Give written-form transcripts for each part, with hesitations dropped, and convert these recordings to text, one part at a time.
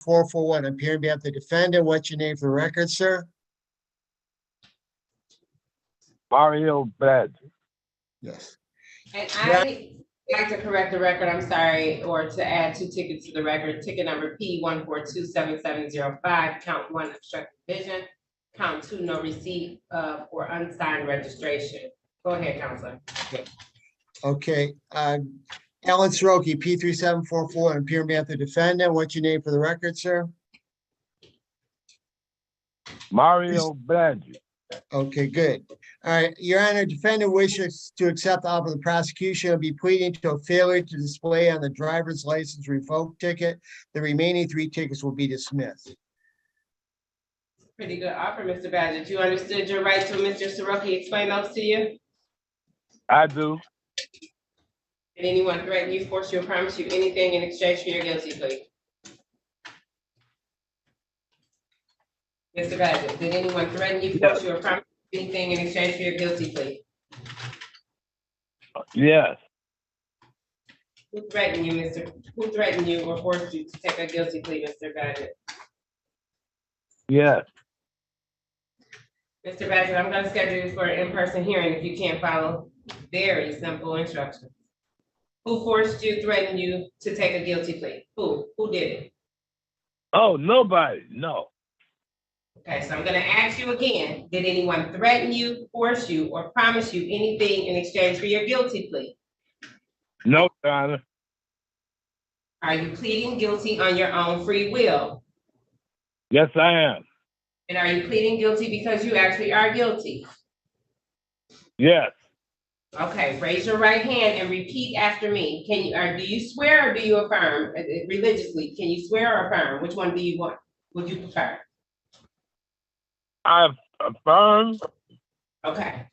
441, appearing to be the defendant. What's your name for the record, sir? Mario Badger. Yes. And I'd like to correct the record, I'm sorry, or to add 2 tickets to the record. Ticket number P1427705, count 1, obstructed vision. Count 2, no receipt or unsigned registration. Go ahead, Counselor. Okay. Alan Soroki, P3744, appearing to be the defendant. What's your name for the record, sir? Mario Badger. Okay, good. All right, Your Honor, defendant wishes to accept the offer of the prosecution and be pleading to a failure to display on the driver's license revoked ticket. The remaining 3 tickets will be dismissed. Pretty good offer, Mr. Badgett. You understood your right to Mr. Soroki explain those to you? I do. Did anyone threaten you, force you, or promise you anything in exchange for your guilty plea? Mr. Badgett, did anyone threaten you, force you, or promise you anything in exchange for your guilty plea? Yes. Who threatened you, who threatened you or forced you to take a guilty plea, Mr. Badgett? Yes. Mr. Badgett, I'm gonna schedule you for an in-person hearing if you can't follow very simple instructions. Who forced you, threatened you to take a guilty plea? Who? Who did it? Oh, nobody. No. Okay, so I'm gonna ask you again. Did anyone threaten you, force you, or promise you anything in exchange for your guilty plea? No, Your Honor. Are you pleading guilty on your own free will? Yes, I am. And are you pleading guilty because you actually are guilty? Yes. Okay, raise your right hand and repeat after me. Can you, or do you swear or do you affirm religiously? Can you swear or affirm? Which one do you want? Would you prefer? I affirm. Okay,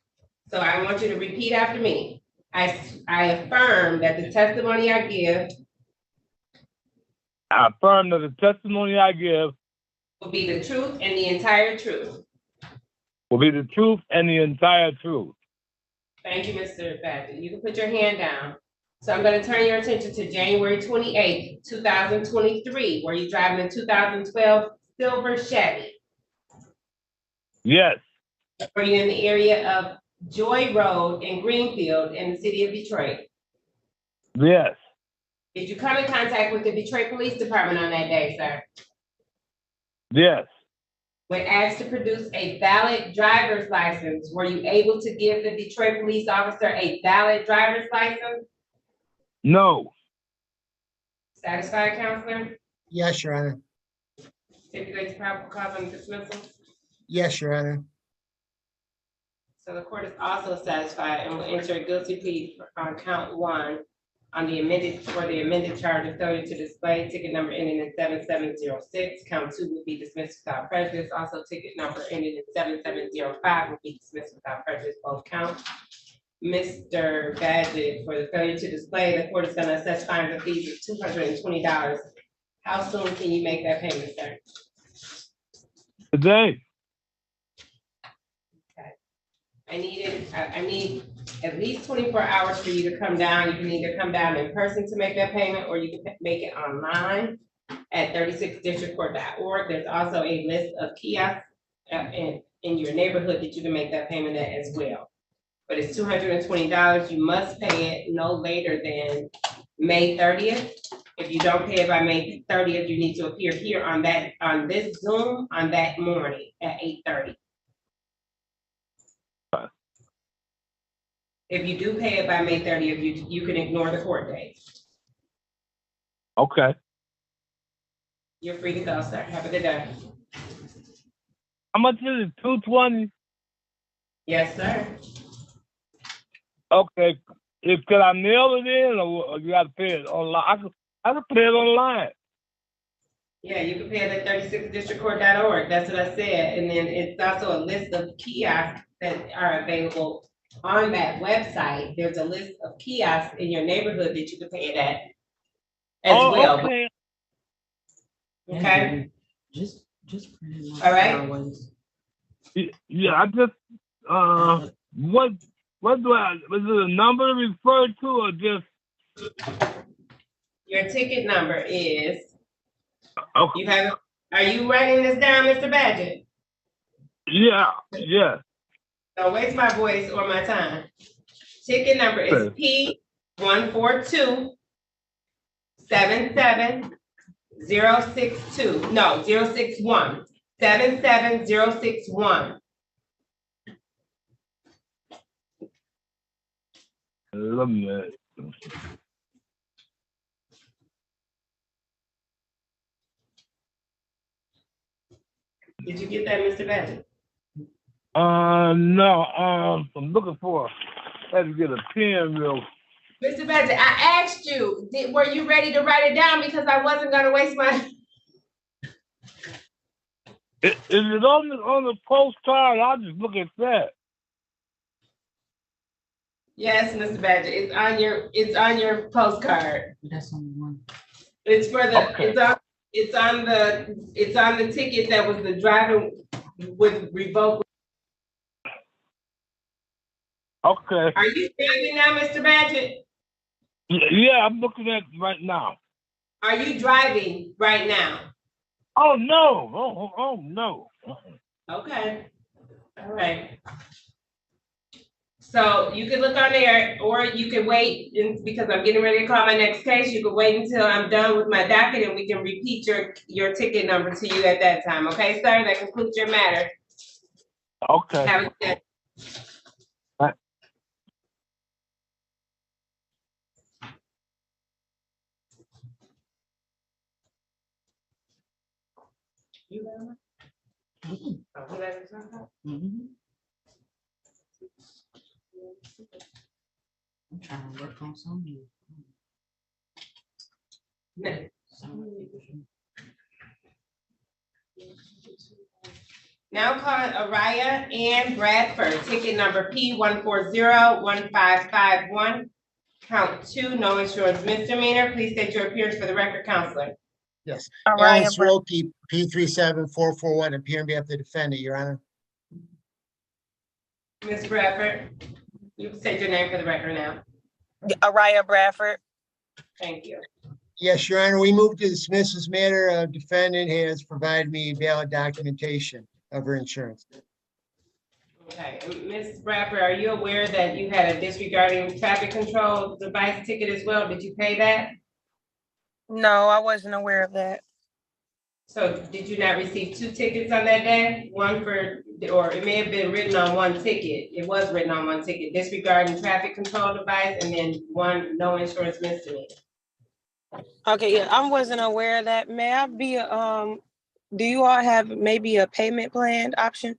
so I want you to repeat after me. I affirm that the testimony I give I affirm that the testimony I give will be the truth and the entire truth. will be the truth and the entire truth. Thank you, Mr. Badgett. You can put your hand down. So I'm going to turn your attention to January 28th, 2023, where you're driving a 2012 silver Chevy. Yes. Were you in the area of Joy Road in Greenfield in the city of Detroit? Yes. Did you come in contact with the Detroit Police Department on that day, sir? Yes. When asked to produce a valid driver's license, were you able to give the Detroit police officer a valid driver's license? No. Satisfied, Counselor? Yes, Your Honor. Stipulates probable cause on dismissal? Yes, Your Honor. So the court is also satisfied and will enter a guilty plea on count 1 on the amended charge of failure to display, ticket number ending in 7706. Count 2 will be dismissed without prejudice. Also, ticket number ending in 7705 will be dismissed without prejudice, both counts. Mr. Badgett, for the failure to display, the court is going to assess fines and fees of $220. How soon can you make that payment, sir? Today. I need at least 24 hours for you to come down. You can either come down in person to make that payment, or you can make it online at 36districtcourt.org. There's also a list of kiosks in your neighborhood that you can make that payment at as well. But it's $220. You must pay it no later than May 30th. If you don't pay it by May 30th, you need to appear here on this Zoom on that morning at 8:30. If you do pay it by May 30th, you can ignore the court date. Okay. You're free to go, sir. Have a good day. How much is it? $220? Yes, sir. Okay. Could I mail it in, or you got to pay it online? I can pay it online. Yeah, you can pay it at 36districtcourt.org. That's what I said. And then it's also a list of kiosks that are available on that website. There's a list of kiosks in your neighborhood that you can pay it at as well. Okay. Okay. Just all right. Yeah, I just what do I, was it a number to refer to, or just? Your ticket number is Okay. You have, are you writing this down, Mr. Badgett? Yeah, yeah. Don't waste my voice or my time. Ticket number is Okay. P 142-77-062. No, 061. 77061. Let me. Did you get that, Mr. Badgett? No. I'm looking for. Had to get a pen real. Mr. Badgett, I asked you, were you ready to write it down? Because I wasn't gonna waste my. Is it on the postcard? I'll just look at that. Yes, Mr. Badgett, it's on your postcard. That's on one. It's for the, Okay. it's on the ticket that was the driving with revoked. Okay. Are you driving now, Mr. Badgett? Yeah, I'm looking at it right now. Are you driving right now? Oh no! Oh no! Okay, all right. So you can look on there, or you can wait, because I'm getting ready to call my next case, you can wait until I'm done with my docket and we can repeat your ticket number to you at that time, okay, sir? That concludes your matter. Okay. Have a good day. You got one? Oh, who let us know? I'm trying to work on something. No. Now call Araya Ann Bradford, ticket number P 1401551. Count 2, no insurance misdemeanor. Please state your appearance for the record, counselor. Yes. All Alan right, Soroki, P 37441, appearing on behalf of the defendant, Your Honor. Ms. Bradford, you can state your name for the record now. Araya Bradford. Thank you. Yes, Your Honor, we move to dismiss this matter. Defendant has provided me valid documentation of her insurance. Okay, Ms. Bradford, are you aware that you had a disregarding traffic control device ticket as well? Did you pay that? No, I wasn't aware of that. So did you not receive 2 tickets on that day? One for, or it may have been written on one ticket. It was written on one ticket, disregarding traffic control device, and then 1 no insurance misdemeanor. Okay, yeah, I wasn't aware of that. May I be, do you all have maybe a payment plan option?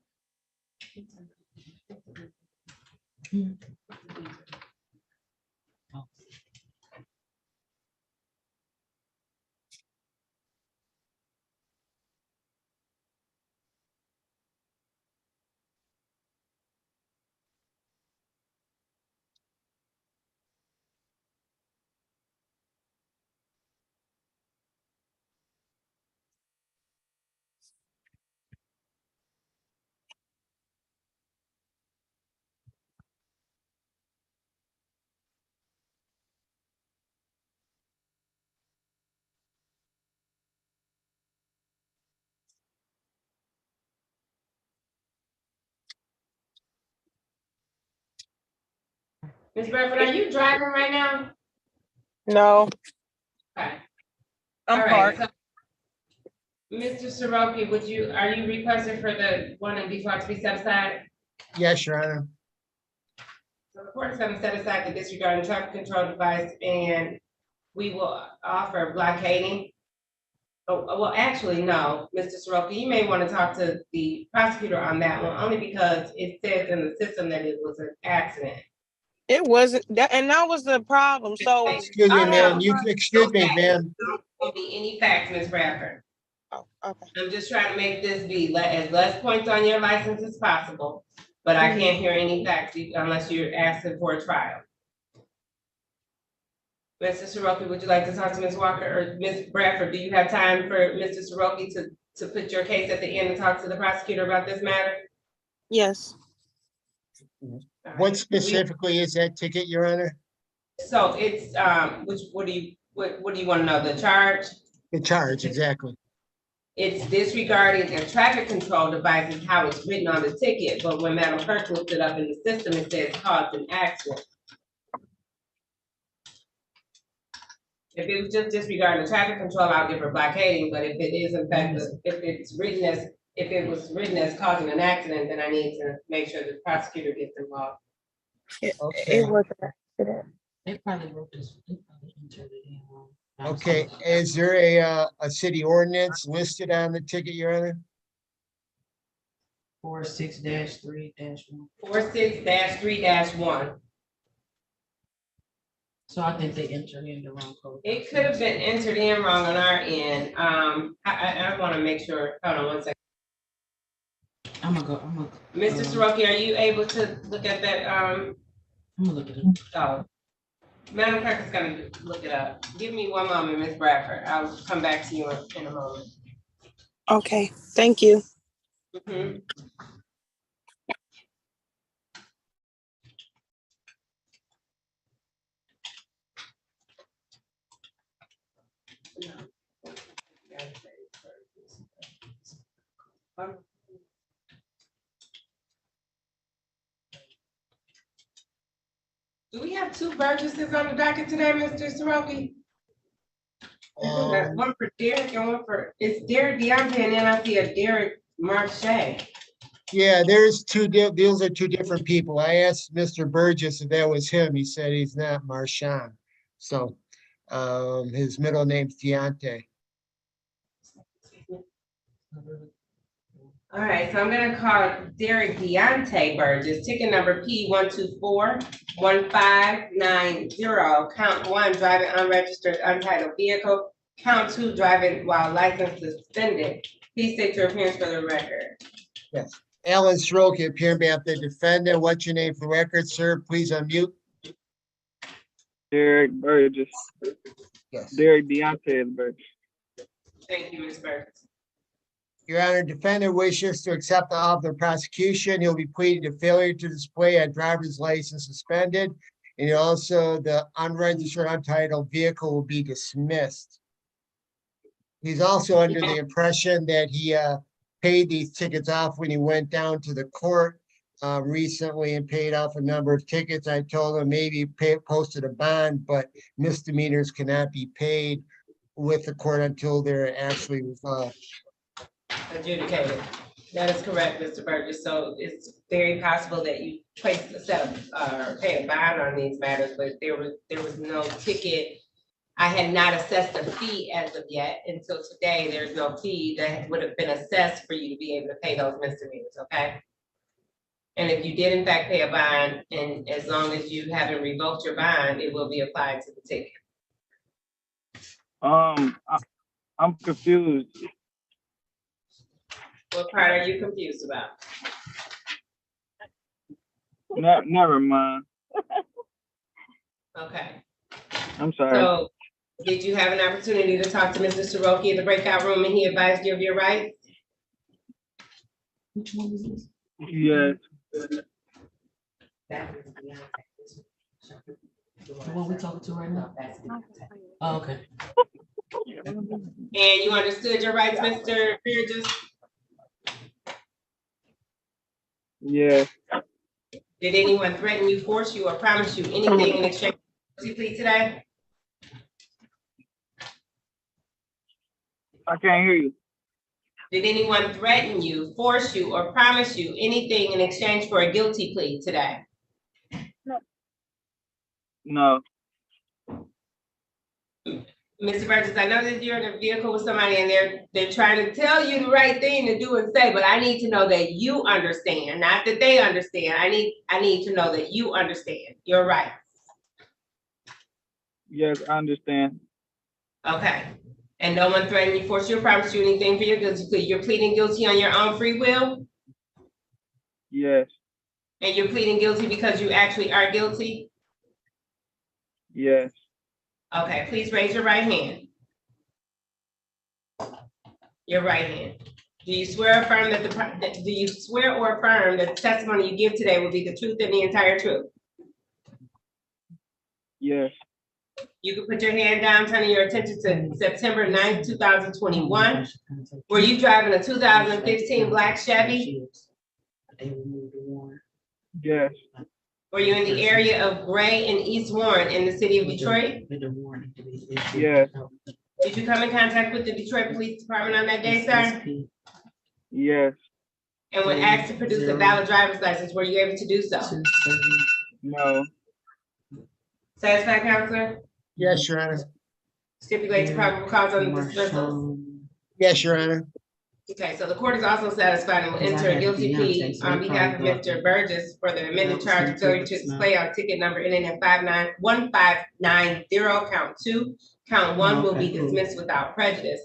Ms. Bradford, are you driving right now? No, Okay. I'm All right, parked. so Mr. Soroki, are you requesting for the one in default to be set aside? Yes, Your Honor. So the court is gonna set aside the disregarding traffic control device, and we will offer blockading. Oh, well, actually, no, Mr. Soroki, you may want to talk to the prosecutor on that one, only because it says in the system that it was an accident. It wasn't that, and that was the problem. So Excuse me, I ma'am. have, Excuse me, ma'am. Don't be any facts, Ms. Bradford. oh, okay. I'm just trying to make this be as less points on your license as possible, but I can't hear any facts unless you're asking for a trial. Mr. Soroki, would you like to talk to Ms. Walker, or Ms. Bradford? Do you have time for Mr. Soroki to put your case at the end and talk to the prosecutor about this matter? Yes. What specifically is that ticket, Your Honor? So it's, what do you want to know? The charge? The charge, exactly. It's disregarding a traffic control device is how it's written on the ticket, but when Madam Clerk looked it up in the system, it says caused an accident. If it was just disregarding the traffic control, I'll give her blockading, but if it is in fact, if it was written as causing an accident, then I need to make sure the prosecutor gets involved. Okay. It was an accident. They probably wrote this, they probably entered it in wrong. Okay, is there a city ordinance listed on the ticket, Your Honor? 46-3-1. 46-3-1. So I think they entered in the wrong code. It could have been entered in wrong on our end. I want to make sure, hold on one second. I'm gonna. Mr. Soroki, are you able to look at that? I'm gonna look at it. Oh. Madam Clerk is gonna look it up. Give me one moment, Ms. Bradford. I'll come back to you in a moment. Okay, thank you. Mhm. Do we have two Burgesses on the docket today, Mr. Soroki? One for Derek and one for, it's Derek Deontay, and then I see a Derek Marche. Yeah, there's those are two different people. I asked Mr. Burgess if that was him. He said he's not Marchand. So, his middle name's Deontay. All right, so I'm gonna call Derek Deontay Burgess, ticket number P124-1590, count 1, driving unregistered untitled vehicle, count 2, driving while license suspended. Please state your appearance for the record. Yes. Alan Soroki, appearing on behalf of the defendant. What's your name for the record, sir? Please unmute. Derek Burgess. Yes. Derek Deontay Burgess. Thank you, Ms. Burgess. Your Honor, defendant wishes to accept the offer of prosecution. He'll be pleading to failure to display a driver's license suspended. And also the unregistered untitled vehicle will be dismissed. He's also under the impression that he paid these tickets off when he went down to the court recently and paid off a number of tickets. I told him maybe posted a bond, but misdemeanors cannot be paid with the court until they're actually resolved. Adjudicated. That is correct, Mr. Burgess. So it's very possible that you placed a set of, pay a bond on these matters, but there was no ticket. I had not assessed a fee as of yet. Until today, there's no fee that would have been assessed for you to be able to pay those misdemeanors, okay? And if you did in fact pay a bond, and as long as you haven't revoked your bond, it will be applied to the ticket. I'm confused. What part are you confused about? Never mind. Okay. I'm sorry. So, did you have an opportunity to talk to Mr. Soroki in the breakout room and he advised you of your rights? Which one is this? Yes. The one we talking to right now? Oh, okay. And you understood your rights, Mr. Burgess? Yes. Did anyone threaten you, force you, or promise you anything in exchange for guilty plea today? I can't hear you. Did anyone threaten you, force you, or promise you anything in exchange for a guilty plea today? No. Mr. Burgess, I know that you're in a vehicle with somebody and they're trying to tell you the right thing to do and say, but I need to know that you understand, not that they understand. I need to know that you understand. You're right. Yes, I understand. Okay. And no one threatened you, forced you, or promised you anything for your guilty plea. You're pleading guilty on your own free will? Yes. And you're pleading guilty because you actually are guilty? Yes. Okay, please raise your right hand. Your right hand. Do you swear or affirm that the testimony you give today will be the truth and the entire truth? Yes. You can put your hand down, turning your attention to September 9th, 2021. Were you driving a 2015 black Chevy? Yes. Were you in the area of Gray and East Warren in the city of Detroit? Yes. Did you come in contact with the Detroit Police Department on that day, sir? Yes. And when asked to produce a valid driver's license, were you able to do so? No. Satisfied, counselor? Yes, Your Honor. Stipulates probable cause on the dismissal. Yes, Your Honor. Okay, so the court is also satisfied and will enter a guilty plea on behalf of Mr. Burgess for the amended charge of failure to display on ticket number ending in 1590, count 2. Count 1 will be dismissed without prejudice.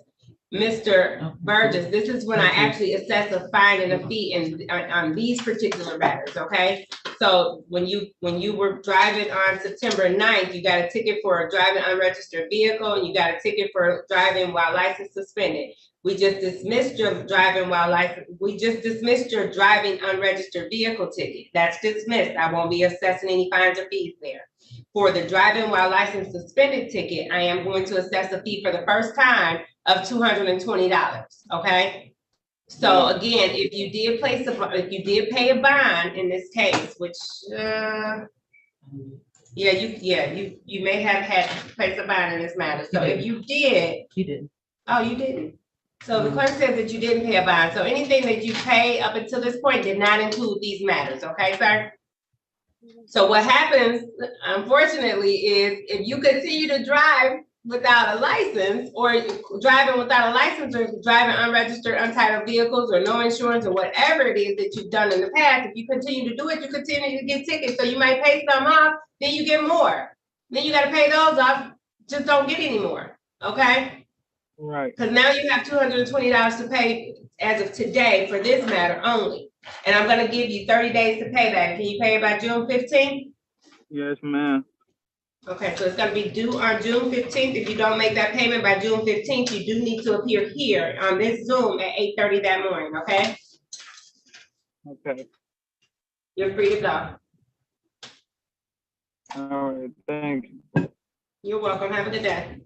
Mr. Burgess, this is when I actually assess a fine and a fee on these particular matters, okay? So when you were driving on September 9th, you got a ticket for driving unregistered vehicle, and you got a ticket for driving while license suspended. We just dismissed your driving while license, we just dismissed your driving unregistered vehicle ticket. That's dismissed. I won't be assessing any fines or fees there. For the driving while license suspended ticket, I am going to assess a fee for the first time of $220, okay? So again, if you did pay a bond in this case, which, you may have had to place a bond in this matter. So if you did. You didn't. Oh, you didn't? So the clerk says that you didn't pay a bond. So anything that you pay up until this point did not include these matters, okay, sir? So what happens, unfortunately, is if you continue to drive without a license, or driving without a license, or driving unregistered, untitled vehicles, or no insurance, or whatever it is that you've done in the past, if you continue to do it, you continue to get tickets. So you might pay some off, then you get more. Then you gotta pay those off, just don't get any more, okay? Right. Because now you have $220 to pay as of today for this matter only. And I'm gonna give you 30 days to pay that. Can you pay it by June 15th? Yes, ma'am. Okay, so it's gonna be due on June 15th. If you don't make that payment by June 15th, you do need to appear here on this Zoom at 8:30 that morning, okay? Okay. You're free to go. All right. Thank you. You're welcome. Have a good day.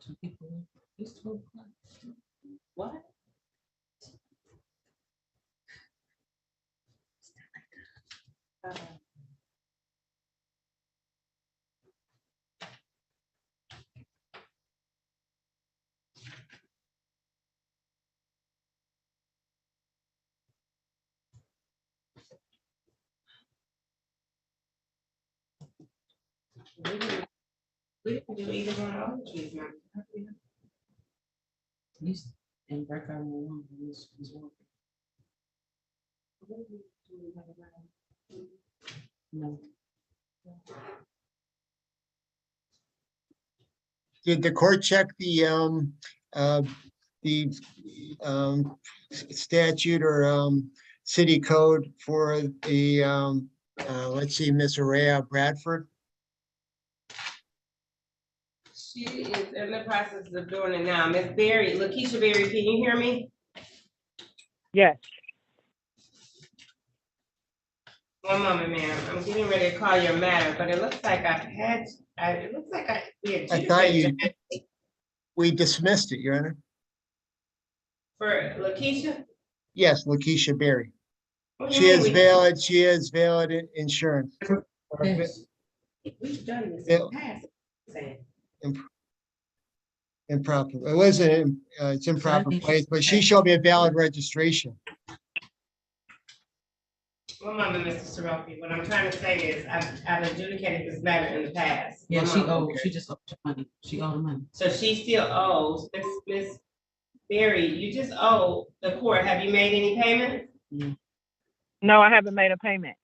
Two people. It's 12 o'clock. What? We didn't do either one of those keys, ma'am. He's in breakout room 1. He's working. No. Did the court check the statute or city code for the let's see, Miss Araya Bradford? She is in the process of doing it now. Miss Berry, Lakeisha Berry, can you hear me? Yes. One moment, ma'am. I'm getting ready to call your matter, but it looks like I thought we dismissed it, Your Honor. For Lakeisha? Yes, Lakeisha Berry. What do you She mean is we- valid, she is valid insurance. Yes. We've done this in the past. Saying. Improper. It wasn't, it's improper place, but she showed me a valid registration. One moment, Mr. Soroki. What I'm trying to say is I've adjudicated this matter in the past. Yeah, One she moment. owed. She just owed the money. She owed the money. So she still owes, Miss Berry, you just owe the court. Have you made any payments? No, I haven't made a payment.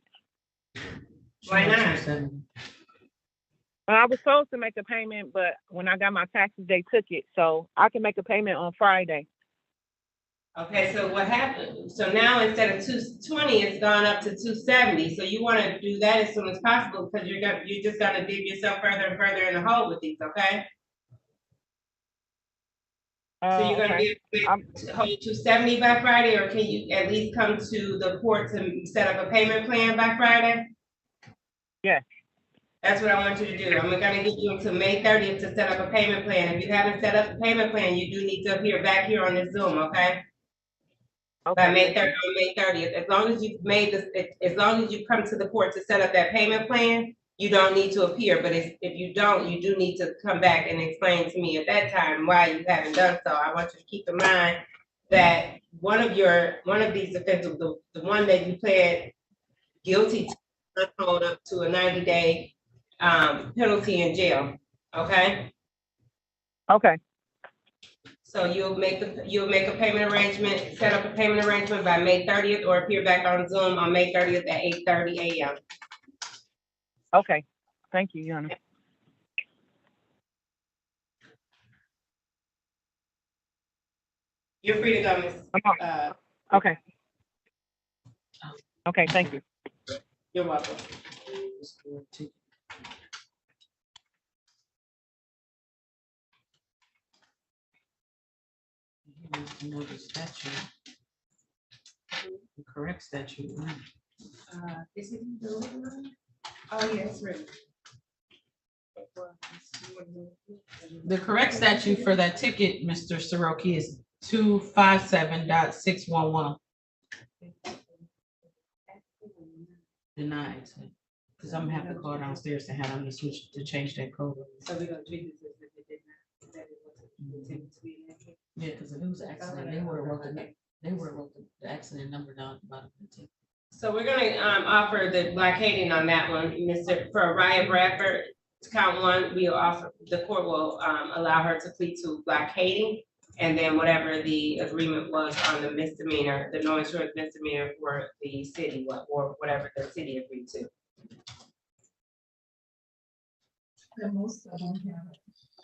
Why not? 270. Well, I was supposed to make a payment, but when I got my taxes, they took it. So I can make a payment on Friday. Okay, so what happened, so now instead of 220, it's gone up to 270, so you wanna do that as soon as possible, because you're just gonna dig yourself further and further in the hole with these, okay? So you're gonna Okay. be able to hold 270 by Friday, or can you at least come to the court to set up a payment plan by Friday? Yes. That's what I want you to do. I'm gonna give you until May 30th to set up a payment plan. If you haven't set up a payment plan, you do need to appear back here on this Zoom, okay? By Okay. May 30th, as long as you've made this, as long as you've come to the court to set up that payment plan, you don't need to appear, but if you don't, you do need to come back and explain to me at that time why you haven't done so. I want you to keep in mind that one of these offenses, the one that you pled guilty to, hold up to a 90-day penalty in jail, okay? Okay. So you'll make a payment arrangement, set up a payment arrangement by May 30th, or appear back on Zoom on May 30th at 8:30 a.m. Okay. Thank you, Yana. You're free to go, Ms. Okay. Okay, thank you. You're welcome. He wants to know the statute. The correct statute. Is it the little one? Oh, yes, right. The correct statute for that ticket, Mr. Soroki, is 257.611. Denied, because I'm gonna have to call downstairs to have them to switch, to change that code. So we're gonna treat this as if it did not, that it wasn't. Yeah, because if it was an accident, they would have wrote the accident number down at the bottom of the ticket. So we're gonna offer the blockading on that one, for Ryan Bradford, count one, the court will allow her to plead to blockading. And then whatever the agreement was on the misdemeanor, the no insurance misdemeanor for the city, or whatever the city agreed to.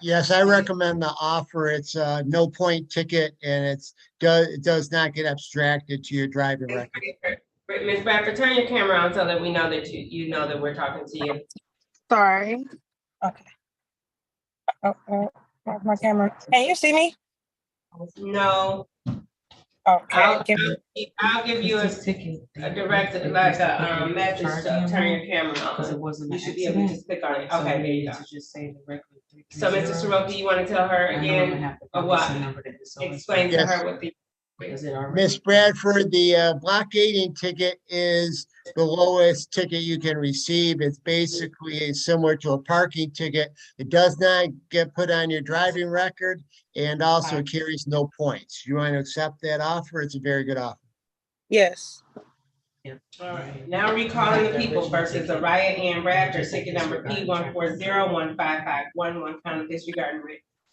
Yes, I recommend the offer. It's a no point ticket and it does not get abstracted to your driving record. Ms. Bradford, turn your camera on so that we know that you know that we're talking to you. Sorry. Okay. My camera. Can you see me? No, Okay. I'll give you a direct, like a message to turn your camera Because it on. wasn't You an should be able to accident. just click on it. So Okay, we there you need go. to just say the regular So, Mr. Soroki, you wanna tell her again, or what? Explain to Yes. her what the, Miss Bradford, the blockading ticket is the lowest ticket you can receive. It's basically similar to a parking ticket. It does not get put on your driving record and also carries no points. You want to accept that offer? It's a very good offer. Yes. all right. Now recalling the people versus Araya Ann Bradford, ticket number P14015511, one count of disregarding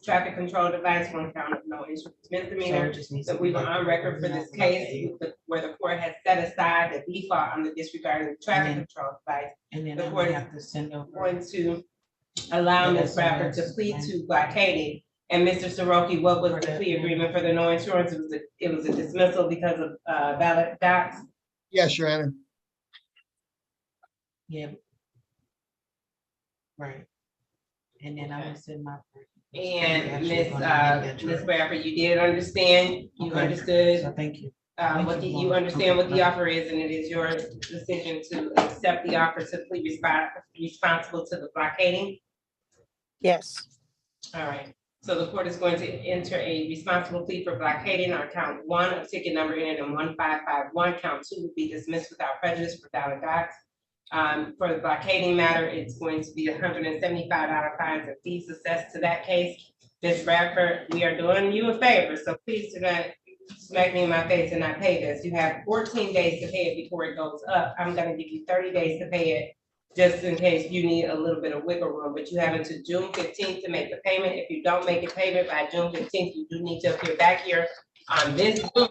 traffic control device, one count of no insurance misdemeanor. So we were on record for this case where the court has set aside the default on the disregarding traffic control device. And then The I court would is have to send over. going to allow Ms. Bradford to plead to blockading. And Mr. Soroki, what was the plea agreement for the no insurance? It was a dismissal because of valid docs. Yes, Your Honor. Yeah. Right. And then I would send my. And Ms. Bradford, you did understand, you understood, So thank you. you understand what the offer is, and it is your decision to accept the offer to plead responsible to the blockading. Yes. All right, so the court is going to enter a responsible plea for blockading on count one of ticket number ending in 1551. Count two will be dismissed without prejudice for valid docs. For the blockading matter, it's going to be $175 fines and fees assessed to that case. Ms. Bradford, we are doing you a favor, so please do not smack me in my face and not pay this. You have 14 days to pay it before it goes up. I'm gonna give you 30 days to pay it, just in case you need a little bit of wiggle room, but you have until June 15th to make the payment. If you don't make a payment by June 15th, you do need to appear back here on this Zoom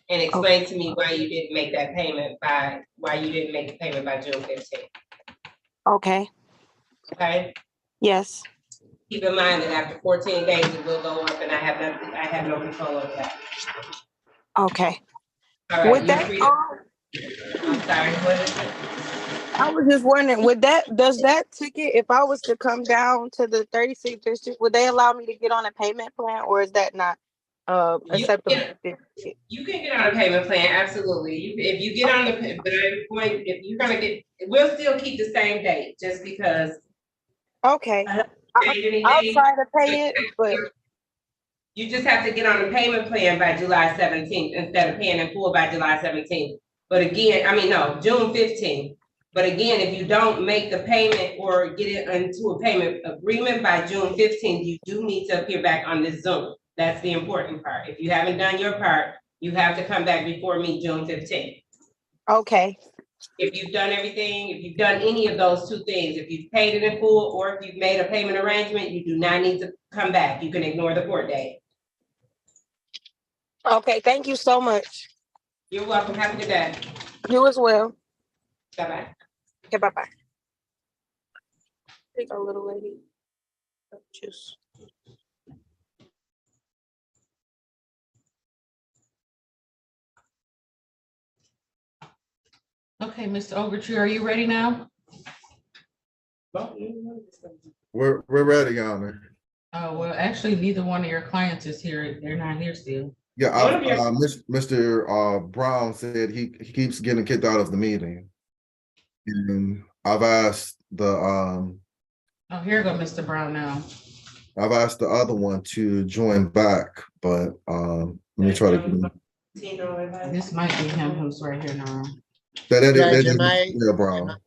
and explain to me why you didn't make that payment by, June 15th, Okay. okay? Yes. Keep in mind that after 14 days, it will go up, and I have no control over that. Okay. All right, With you're that, free to, I'm sorry, what is it? I was just wondering, does that ticket, if I was to come down to the 36th district, would they allow me to get on a payment plan, or is that not You acceptable? can, you can get on a payment plan, absolutely. If you get on the, but I'm going, if you're gonna get, we'll still keep the same date, just because. Okay, Change any I'll date. try to pay it, but You just have to get on a payment plan by July 17th instead of paying in full by July 17th. But again, I mean, no, June 15th. But again, if you don't make the payment or get it into a payment agreement by June 15th, you do need to appear back on this Zoom. That's the important part. If you haven't done your part, you have to come back before me June 15th. okay, If you've done everything, if you've done any of those two things, if you've paid it in full or if you've made a payment arrangement, you do not need to come back. You can ignore the court date. okay, thank you so much. You're welcome. Have a good day. You as well. Bye-bye. Okay, bye-bye. Take a little lady. Juice. Okay, Mr. Ogletree, are you ready now? We're ready, Your Honor. Oh, well, actually, neither one of your clients is here. They're not here still. Yeah, One of your- Mr. Brown said he keeps getting kicked out of the meeting. And I've asked Oh, here go Mr. Brown now. I've asked the other one to join back, but let me try to. This might be him who's right here now. Judge, am I- Yeah, Brown.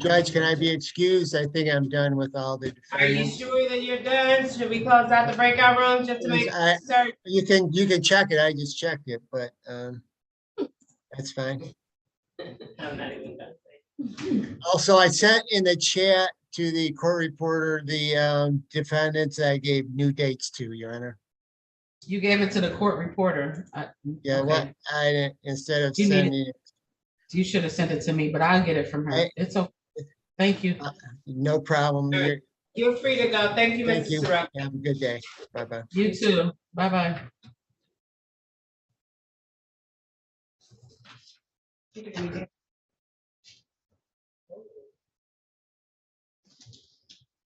Judge, can I be excused? I think I'm done with all the Are you defendants. sure that you're done? Should we close out the breakout room just to make I- certain? You can check it. I just checked it, but that's fine. I'm not even done. Also, I sent in the chat to the court reporter, the defendants I gave new dates to, Your Honor. You gave it to the court reporter. Yeah, Okay. what I didn't, instead of You need it. sending it, You should have sent it to me, but I'll get it from her. It's okay. Thank you. no problem. All right. You're free to go. Thank you, Thank Mrs. you. Surratt. Have a good day. Bye-bye. You too. Bye-bye.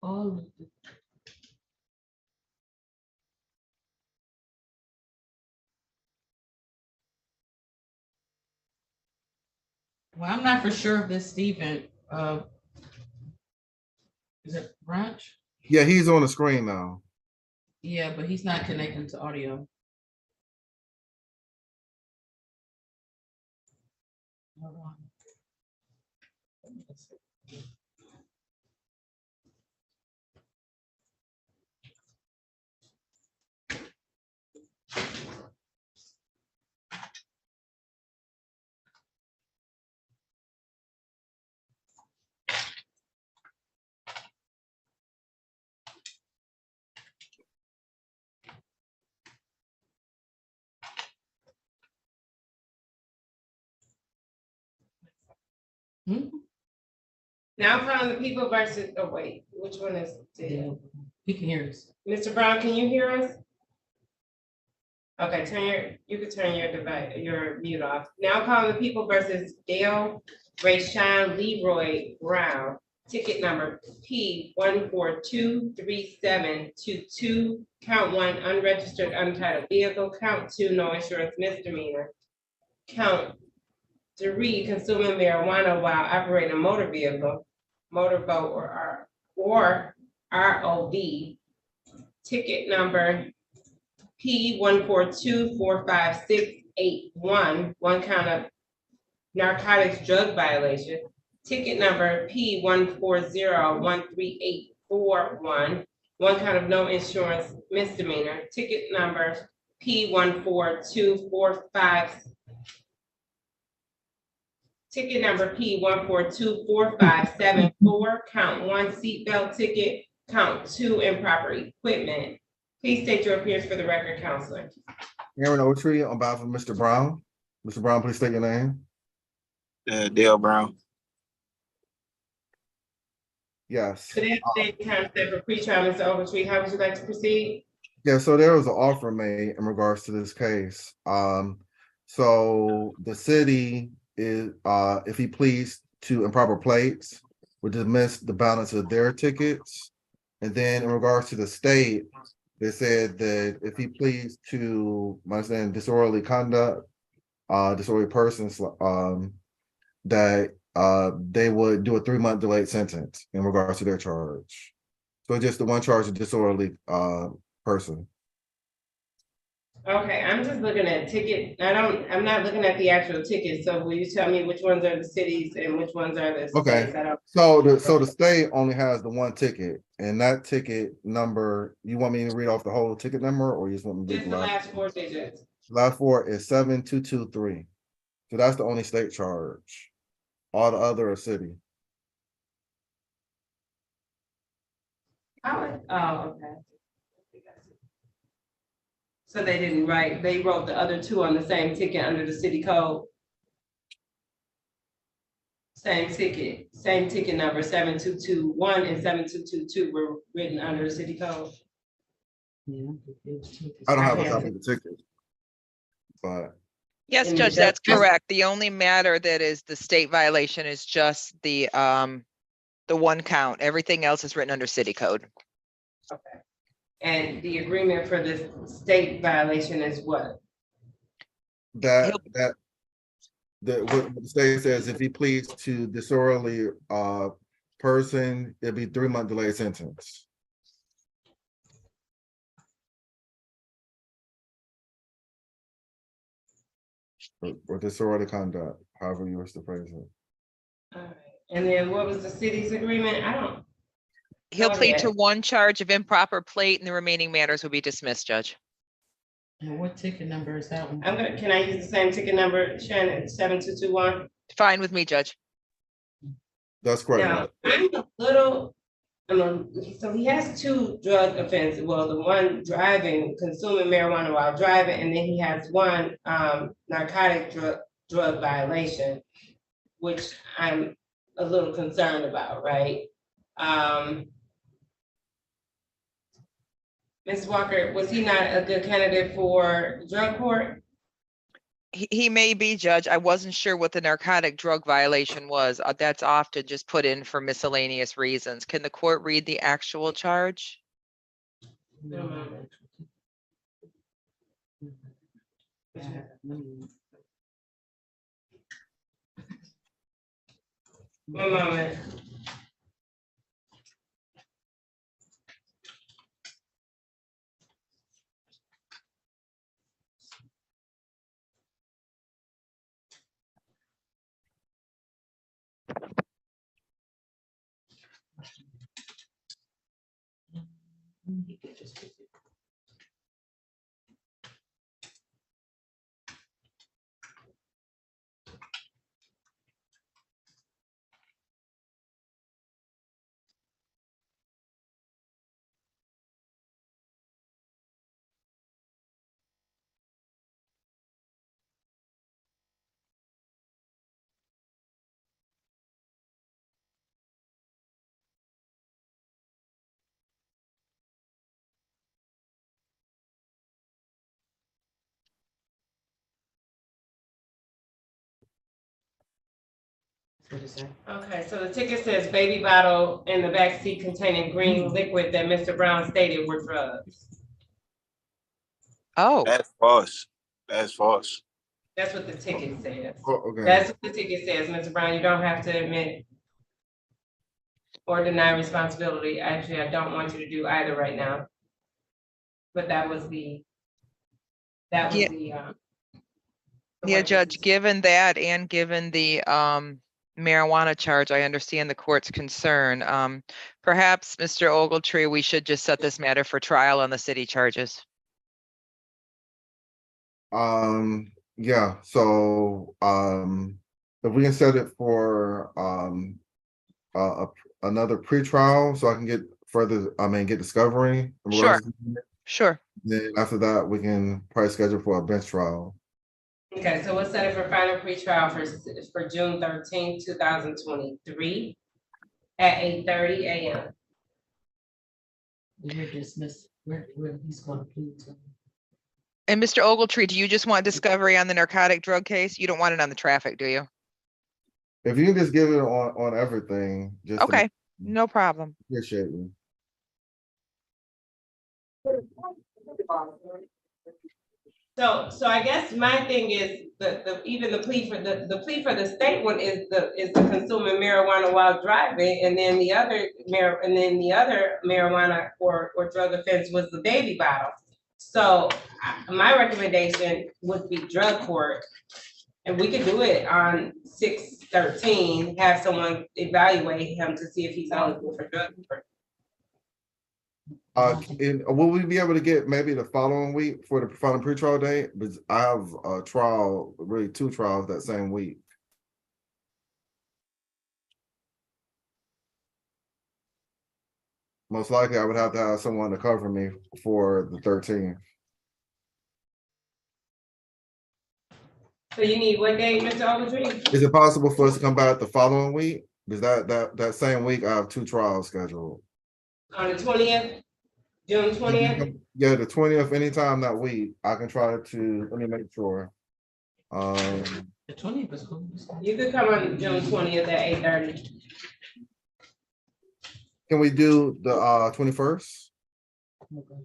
Oh. Well, I'm not for sure if this Stephen, is it Brunch? Yeah, he's on the screen now. Yeah, but he's not connecting to audio. Hold on. Hmm? Now from the people versus, oh wait, which one is Yeah, it? he can hear us. Mr. Brown, can you hear us? Okay, you can turn your device, your mute off. Now calling the people versus Dale Rayshawn Leroy Brown. Ticket number P 1423722. Count 1, unregistered untitled vehicle. Count 2, no insurance misdemeanor. Count 3, consuming marijuana while operating a motor vehicle, motorboat or ROV. Ticket number P 1424561, one count of narcotics drug violation. Ticket number P 1401381, one count of no insurance misdemeanor. Ticket number P 14245. Ticket number P 1424574, count 1 seatbelt ticket, count 2 improper equipment. Please state your appearance for the record, counselor. Aaron Ogletree on behalf of Mr. Brown. Mr. Brown, please state your name. Dale Brown. Yes. Good afternoon, Councilor for pretrial, Mr. Ogletree. How would you like to proceed? Yeah, so there was an offer made in regards to this case. So the city is, if he pleads to improper plates, would dismiss the balance of their tickets. And then in regards to the state, they said that if he pleads to, my understanding, disorderly conduct, disorderly persons, that they would do a 3-month delayed sentence in regards to their charge. So just the one charge of disorderly person. Okay, I'm just looking at ticket, I'm not looking at the actual tickets, so will you tell me which ones are the cities and which ones are the Okay. states? I don't. So the state only has the one ticket, and that ticket number, you want me to read off the whole ticket number, or you just want me to read Just the the last? last 4 digits. Last 4 is 7223. So that's the only state charge. All the other are city. Oh, okay. So they wrote the other 2 on the same ticket under the city code. Same ticket number 7221 and 7222 were written under the city code. Yeah, I'm confused too, 'cause I don't have a Okay. copy of the ticket. But Yes, And Judge, that's that's correct. The only matter that is the state violation is just the one count. Everything else is written under city code. okay. And the agreement for this state violation is what? that what the state says, if he pleads to disorderly person, it'll be 3-month delayed sentence. Or disorderly conduct, however you wish to phrase it. All right. And then what was the city's agreement? He'll Go plead to ahead. one charge of improper plate and the remaining matters will be dismissed, Judge. And what ticket number is that one? Can I use the same ticket number, Shannon, 7221? Fine with me, Judge. That's correct. Now, I'm a little, so he has 2 drug offenses. Well, the one driving, consuming marijuana while driving, and then he has one narcotic drug violation, which I'm a little concerned about, right? Ms. Walker, was he not a good candidate for drug court? He may be, Judge. I wasn't sure what the narcotic drug violation was. That's often just put in for miscellaneous reasons. Can the court read the actual charge? No. One moment. Okay, so the ticket says baby bottle in the back seat containing green liquid that Mr. Brown stated were drugs. Oh, That's false. That's false. That's what the ticket says. Oh, okay. That's what the ticket says, Mr. Brown. You don't have to admit or deny responsibility. Actually, I don't want you to do either right now. But that was the. Yeah, what Judge, this- given that and given the marijuana charge, I understand the court's concern. Perhaps, Mr. Ogletree, we should just set this matter for trial on the city charges. Yeah, so if we can set it for another pretrial, so I can get further, get discovery. Sure. Sure. Then after that, we can probably schedule for a bench trial. Okay, so we'll set it for final pretrial for June 13th, 2023 at 8:30 a.m. You're dismissed. Where he's gonna plead to. And Mr. Ogletree, do you just want discovery on the narcotic drug case? You don't want it on the traffic, do you? If you can just give it on everything, just to Okay, no problem. appreciate you. So I guess my thing is even the plea for the plea for the state one is the consuming marijuana while driving, and then the other marijuana or drug offense was the baby bottle. So my recommendation would be drug court, and we could do it on 6/13. Have someone evaluate him to see if he's eligible for drug court. And will we be able to get maybe the following week for the final pretrial date? Because I have a trial, really 2 trials that same week. Most likely, I would have to have someone to cover me for the 13th. So you need what day, Mr. Ogletree? Is it possible for us to come back the following week? Because that same week, I have 2 trials scheduled. On the 20th, June 20th? Yeah, the 20th, anytime that week, I can try to, let me make sure. The 20th is cool. You could come on June 20th at 8:30. Can we do the 21st? Okay.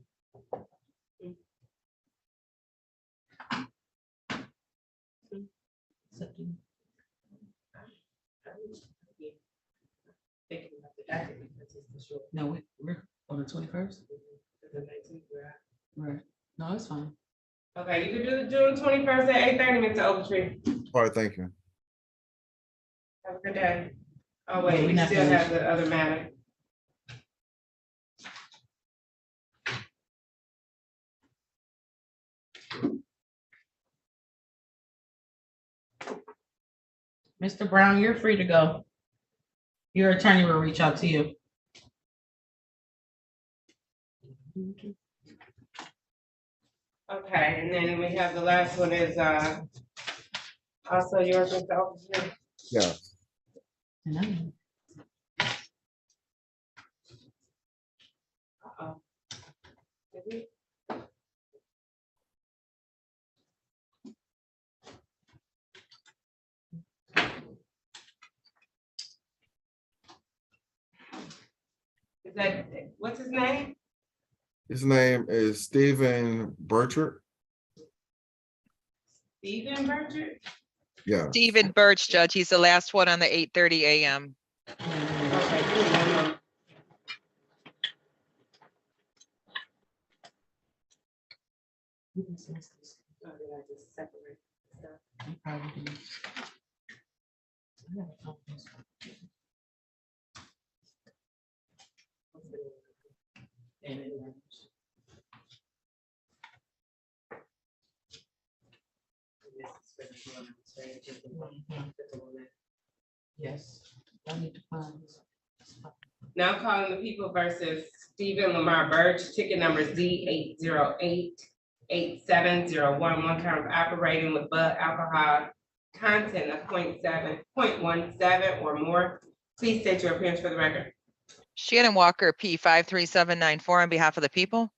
No, we're on the 21st. Right. No, it's fine. Okay, you could do the June 21st at 8:30, Mr. Ogletree. All right, thank you. Have a good day. Oh, wait, We're we not still finished. have the other matter. Mr. Brown, you're free to go. Your attorney will reach out to you. Okay, and then we have the last one is, also yours, Mr. Ogletree. Yeah. Uh-oh. Did we- Is that, what's his name? His name is Stephen Burchard. Stephen Burchard? Yeah. Stephen Birch, Judge, he's the last one on the 8:30 a.m. Okay, give me 1 moment. Oh, did I just separate stuff? Yes. I need to find this. Now calling the people versus Stephen Lamar Birch, ticket number Z8088701, one count of operating with blood alcohol content of 0.17 or more. Please state your appearance for the record. Shannon Walker, P 53794 on behalf of the people.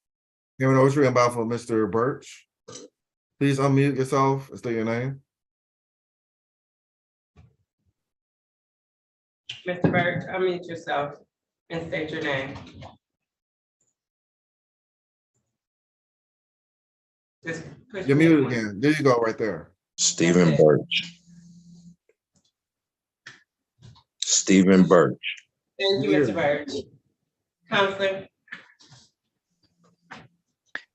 Cameron Oshry, on behalf of Mr. Birch. Please unmute yourself and state your name. Mr. Birch, unmute yourself and state your name. Just push. You're muted again. There you go, right there. Stephen Birch. Stephen Birch. Thank you, Mr. Birch. Counselor,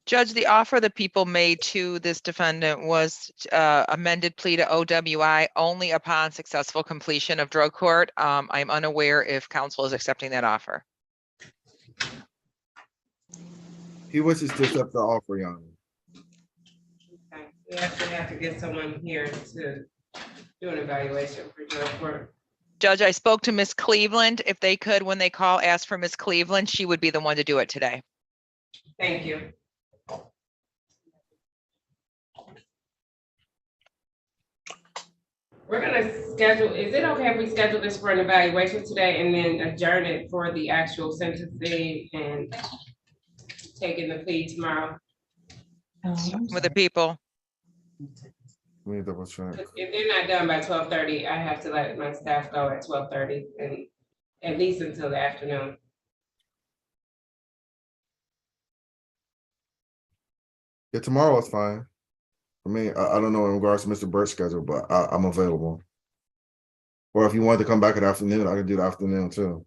Judge, the offer the people made to this defendant was amended plea to OWI only upon successful completion of drug court. I'm unaware if counsel is accepting that offer. He wishes to accept the offer, Your Honor. okay, we actually have to get someone here to do an evaluation for drug court. Judge, I spoke to Miss Cleveland. If they could, when they call, ask for Miss Cleveland, she would be the one to do it today. Thank you. We're gonna schedule, is it okay if we schedule this for an evaluation today and then adjourn it for the actual sentencing and taking the plea tomorrow. With the people. Let me double check. If they're not done by 12:30, I have to let my staff go at 12:30 and at least until the afternoon. Yeah, tomorrow is fine. I mean, I don't know in regards to Mr. Burt's schedule, but I'm available. Or if you want to come back in the afternoon, I can do the afternoon too.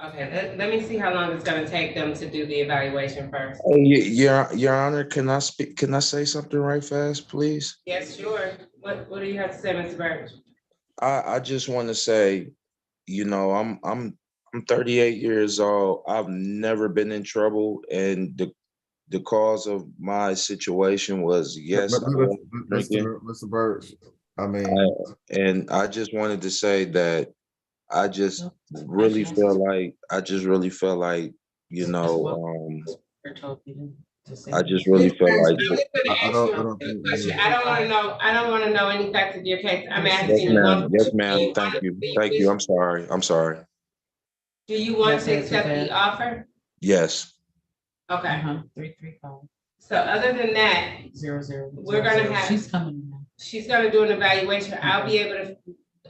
Okay, let me see how long it's gonna take them to do the evaluation first. Hey, Your Honor, can I speak? Can I say something right fast, please? Yes, sure. What do you have to say, Mr. Birch? I just want to say, you know, I'm 38 years old. I've never been in trouble, and the cause of my situation was, yes, I was drinking. Mr. Burt's, I mean, And I just wanted to say that I just really feel like, you know, I just really feel like, I don't think. I don't wanna know any facts of your case. I'm yes, asking you ma'am, one. yes, question. ma'am, thank you, I'm sorry, Do you want to accept the offer? yes. Okay, 335 so other than that, 00. we're gonna have. She's coming now. She's gonna do an evaluation. I'll be able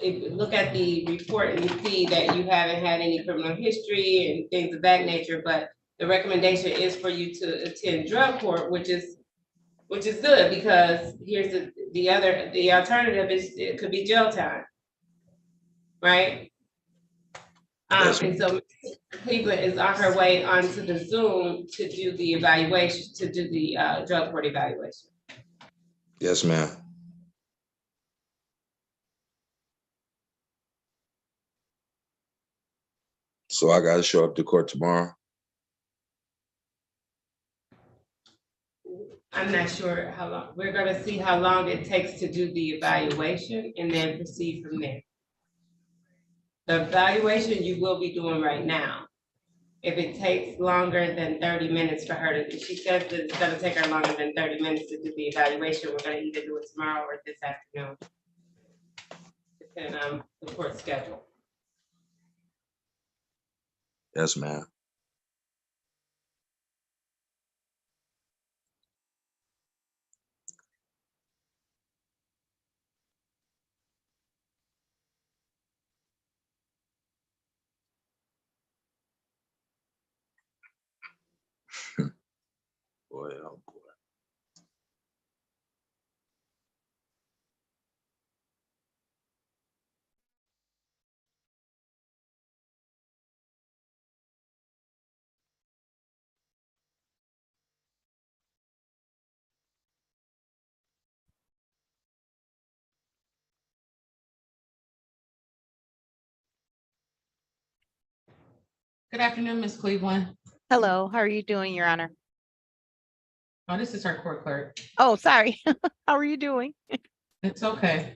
to look at the report and see that you haven't had any criminal history and things of that nature, but the recommendation is for you to attend drug court, which is good, because here's the alternative is it could be jail time. Right? Yes, And so Cleveland is on her way onto the Zoom to do the evaluation, to do the drug court evaluation. yes, ma'am. So I gotta show up to court tomorrow. I'm not sure how long. We're gonna see how long it takes to do the evaluation and then proceed from there. The evaluation you will be doing right now. If it takes longer than 30 minutes for her to, she says that it's gonna take her longer than 30 minutes to do the evaluation, we're gonna either do it tomorrow or this afternoon. Depending on the court schedule. Yes, ma'am. Boy, oh boy. Good afternoon, Ms. Cleveland. Hello, how are you doing, Your Honor? Oh, this is our court clerk. Oh, sorry. How are you doing? It's okay.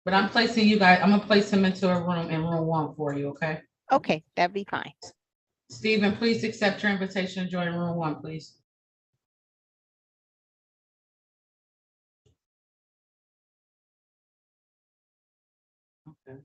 But I'm placing you guys, I'm gonna place him into a room in room 1 for you, okay? Okay, that'd be fine. Stephen, please accept your invitation to join room 1, please. Okay.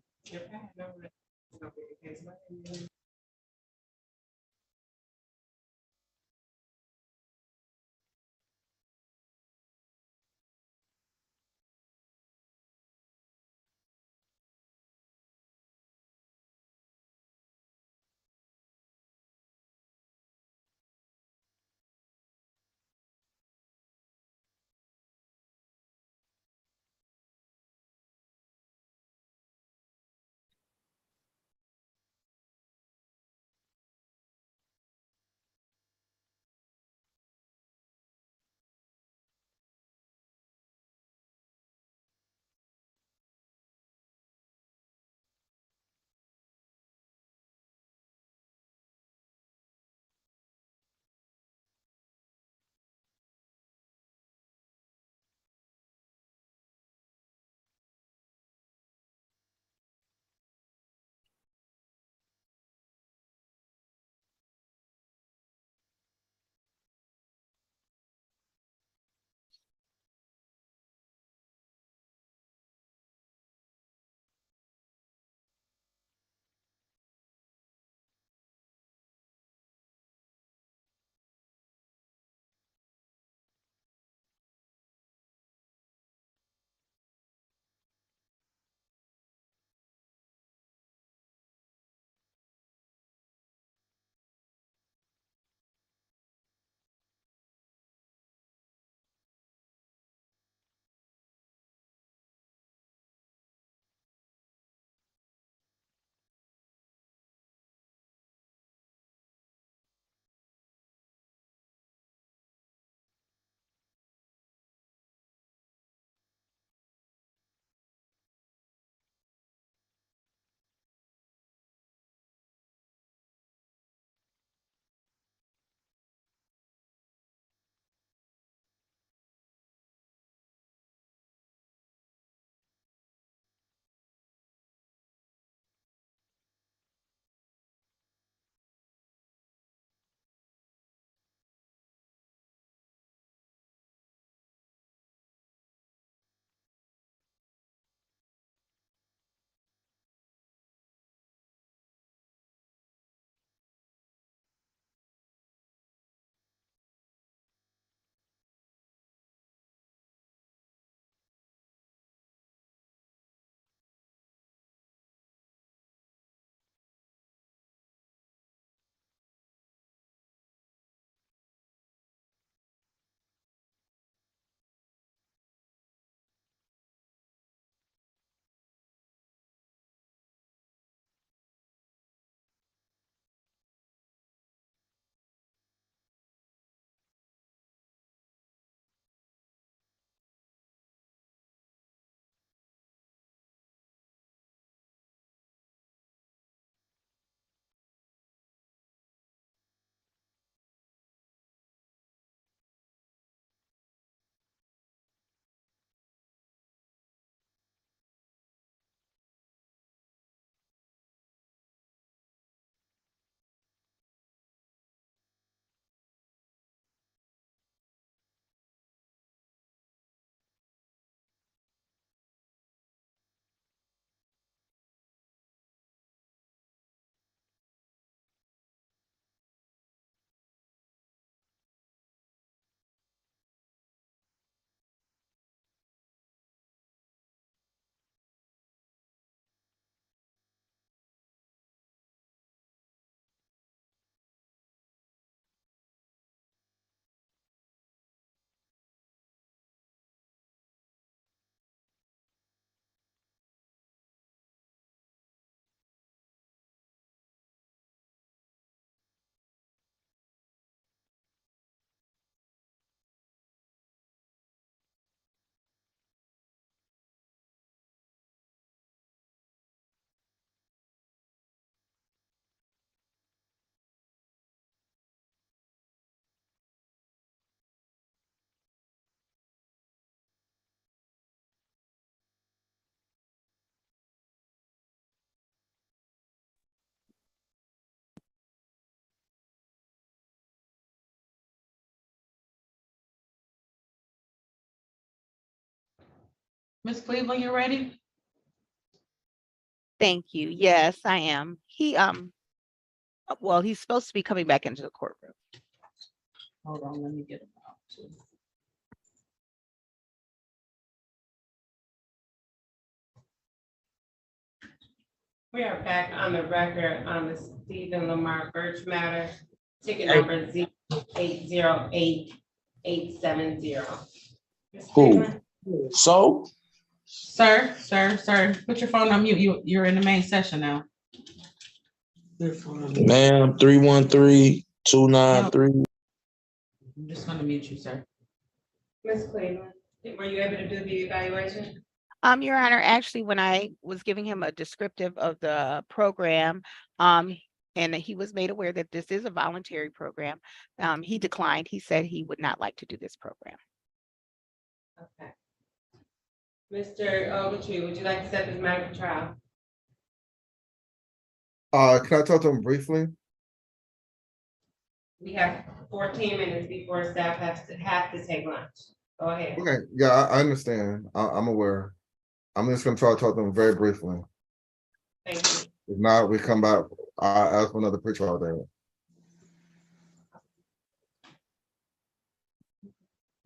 Ms. Cleveland, you ready? Thank you. Yes, I am. Well, he's supposed to be coming back into the courtroom. Hold on, let me get him out too. We are back on the record on the Stephen Lamar Birch matter, ticket number 808-870. Ms. Who? Cleveland? So, Sir, put your phone on mute. You're in the main session now. ma'am, 313-293. I'm just gonna mute you, sir. Ms. Cleveland, were you able to do the evaluation? Your Honor, actually, when I was giving him a descriptive of the program, and he was made aware that this is a voluntary program, he declined. He said he would not like to do this program. Okay. Mr. Ogletree, would you like to set this matter for trial? Can I talk to him briefly? We have 14 minutes before staff have to take lunch. Go ahead. Okay, yeah, I understand. I'm aware. I'm just gonna try to talk to him very briefly. Thank you. If not, we come back, I'll ask for another pretrial date.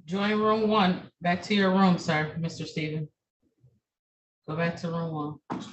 Join room 1. Back to your room, sir, Mr. Stephen. Go back to room 1.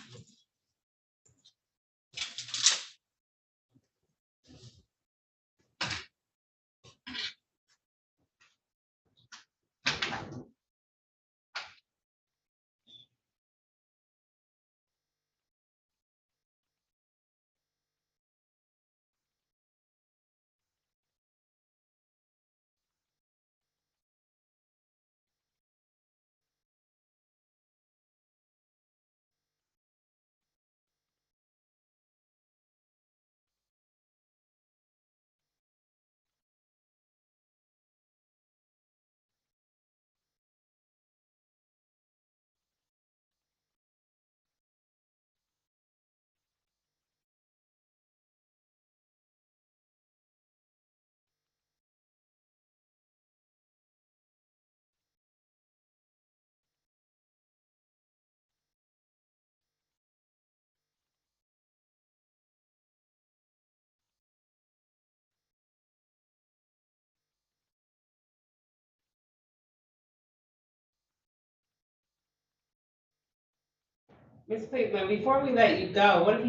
Ms. Cleveland, before we let you go, what if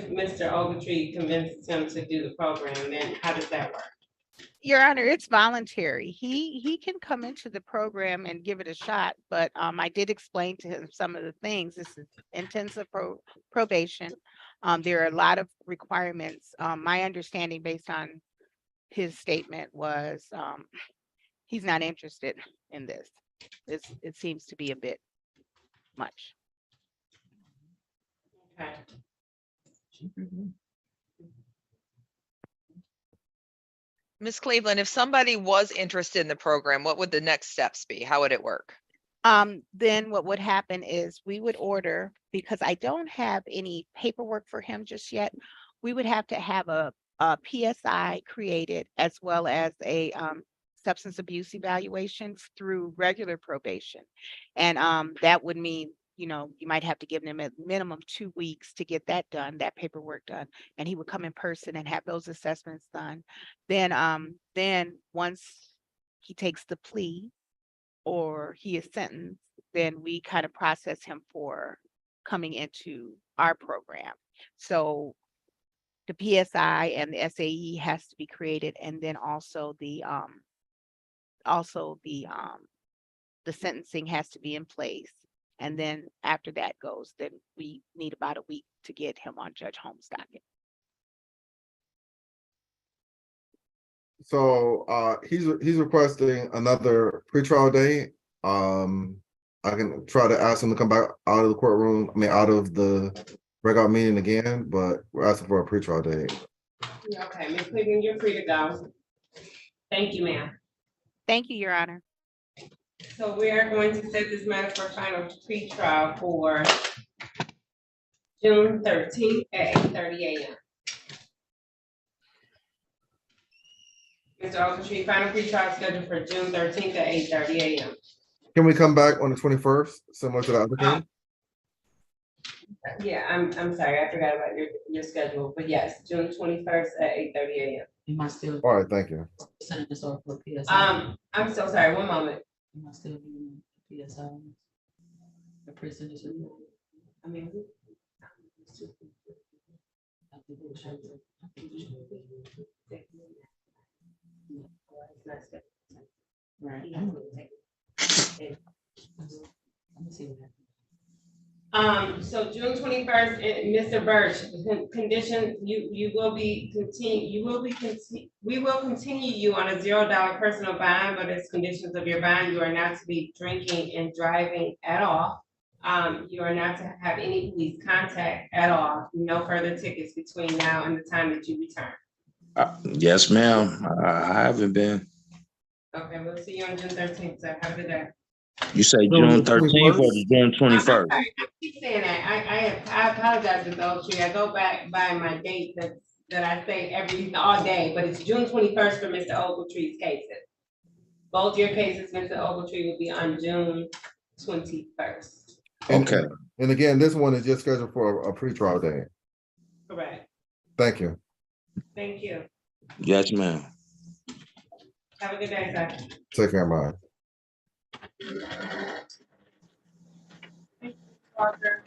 Mr. Ogletree convinces him to do the program, then how does that work? Your Honor, it's voluntary. He can come into the program and give it a shot, but I did explain to him some of the things. This is intensive probation. There are a lot of requirements. My understanding based on his statement was he's not interested in this. It seems to be a bit much. Okay. Ms. Cleveland, if somebody was interested in the program, what would the next steps be? How would it work? Then what would happen is we would order, because I don't have any paperwork for him just yet. We would have to have a PSI created as well as a substance abuse evaluations through regular probation. And that would mean, you know, you might have to give him a minimum 2 weeks to get that done, that paperwork done. And he would come in person and have those assessments done. Then once he takes the plea or he is sentenced, then we kind of process him for coming into our program. So the PSI and the SAE has to be created, and then also the sentencing has to be in place. And then after that goes, then we need about a week to get him on Judge Holmes' docket. So he's requesting another pretrial date. I can try to ask him to come back out of the courtroom, out of the breakout meeting again, but we're asking for a pretrial date. Okay, Ms. Cleveland, you're free to go. Thank you, ma'am. Thank you, Your Honor. So we are going to set this matter for final pretrial for June 13th at 8:30 a.m. Mr. Ogletree, final pretrial scheduled for June 13th at 8:30 a.m. Can we come back on the 21st, similar to the other case? Yeah, I'm sorry, I forgot about your schedule, but yes, June 21st at 8:30 a.m. You might still All right, thank you. send this off for PSI. I'm so sorry, one moment. You might still be PSI. The prison is. I mean, Right. So June 21st, Mr. Birch, condition, we will continue you on a $0 personal bond, but as conditions of your bond, you are not to be drinking and driving at all. You are not to have any police contact at all, no further tickets between now and the time that you return. Yes, ma'am. I haven't been. Okay, we'll see you on June 13th, so have a good day. You say June 13th or June 21st? I keep saying that. I apologize with those three. I go back by my date that I say all day, but it's June 21st for Mr. Ogletree's cases. Both your cases, Mr. Ogletree, will be on June 21st. Okay. And again, this one is just scheduled for a pretrial day. Correct. Thank you. Thank you. Yes, ma'am. Have a good day, sir. Take care, man. Parker.